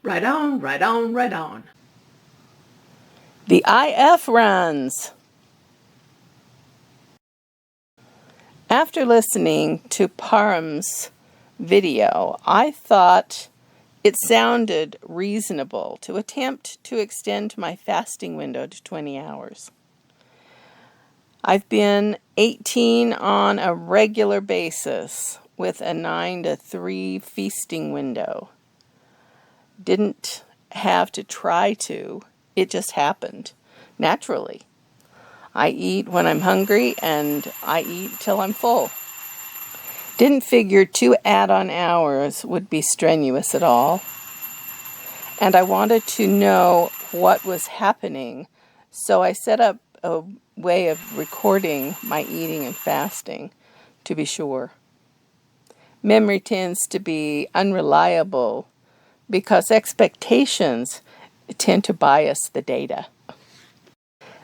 Right on, right on, right on. The IF runs. After listening to Parham's video, I thought it sounded reasonable to attempt to extend my fasting window to 20 hours. I've been 18 on a regular basis with a 9 to 3 feasting window. Didn't have to try to, it just happened naturally. I eat when I'm hungry and I eat till I'm full. Didn't figure 2 add-on hours would be strenuous at all. And I wanted to know what was happening, so I set up a way of recording my eating and fasting to be sure. Memory tends to be unreliable because expectations tend to bias the data.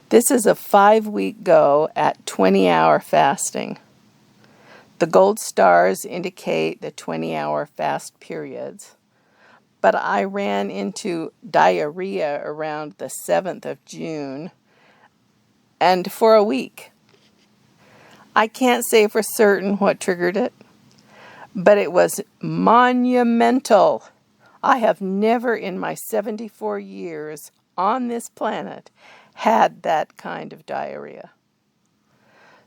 This is a 5-week go at 20-hour fasting. The gold stars indicate the 20-hour fast periods, but I ran into diarrhea around the 7th of June, and for a week. I can't say for certain what triggered it, but it was monumental. I have never in my 74 years on this planet had that kind of diarrhea.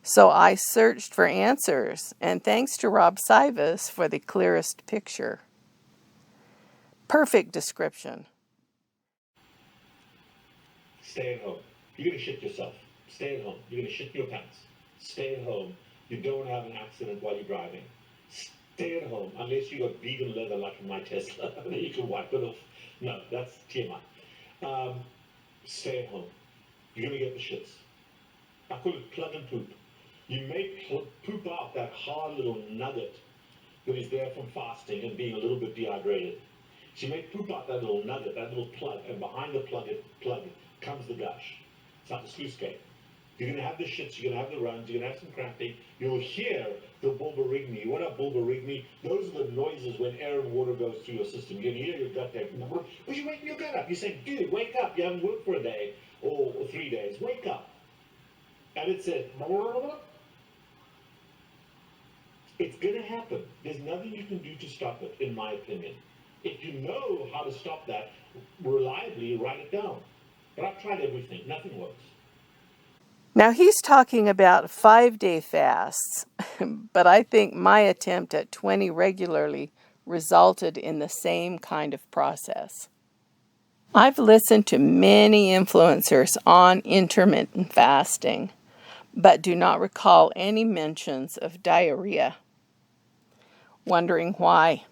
So I searched for answers, and thanks to Rob Sivas for the clearest picture. Perfect description. Stay at home. You're going to shit yourself. Stay at home. You're going to shit your pants. Stay at home. You don't have an accident while you're driving. Stay at home, unless you got vegan leather like in my Tesla. Then you can wipe it off. No, that's TMI. Stay at home. You're going to get the shits. I call it plug and poop. You may poop out that hard little nugget that is there from fasting and being a little bit dehydrated. So you may poop out that little nugget, that little plug, and behind the plug comes the gush. It's like a sluice gate. You're going to have the shits, you're going to have the runs, you're going to have some cramping. You'll hear the bulbarygmi. What are bulbarygmi? Those are the noises when air and water goes through your system. You're going to hear your gut there. But you wake your gut up. You say, dude, wake up. You haven't worked for a day or 3 days. Wake up. And it said, it's going to happen. There's nothing you can do to stop it, in my opinion. If you know how to stop that reliably, write it down. But I've tried everything. Nothing works. Now he's talking about 5-day fasts, but I think my attempt at 20 regularly resulted in the same kind of process. I've listened to many influencers on intermittent fasting, but do not recall any mentions of diarrhea. Wondering why?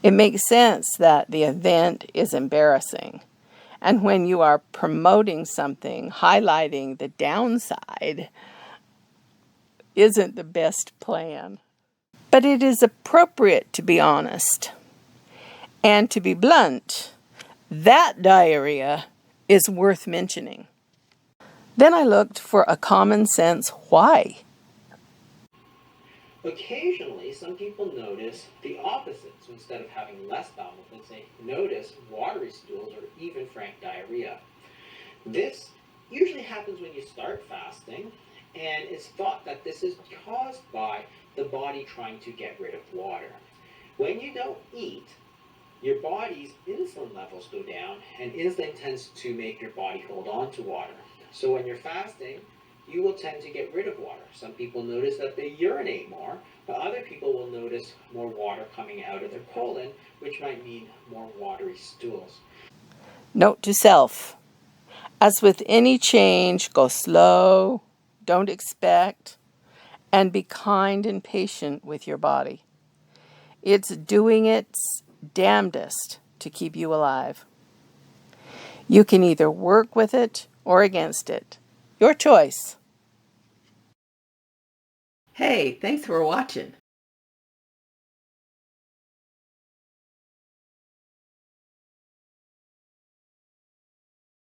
It makes sense that the event is embarrassing. And when you are promoting something, highlighting the downside isn't the best plan. But it is appropriate to be honest. And to be blunt, that diarrhea is worth mentioning. Then I looked for a common sense why. Occasionally, some people notice the opposite. So instead of having less bowel movements, they notice watery stools or even frank diarrhea. This usually happens when you start fasting, and it's thought that this is caused by the body trying to get rid of water. When you don't eat, your body's insulin levels go down, and insulin tends to make your body hold on to water. So when you're fasting, you will tend to get rid of water. Some people notice that they urinate more, but other people will notice more water coming out of their colon, which might mean more watery stools. Note to self, as with any change, go slow, don't expect, and be kind and patient with your body. It's doing its damnedest to keep you alive. You can either work with it or against it. Your choice. Hey, thanks for watching.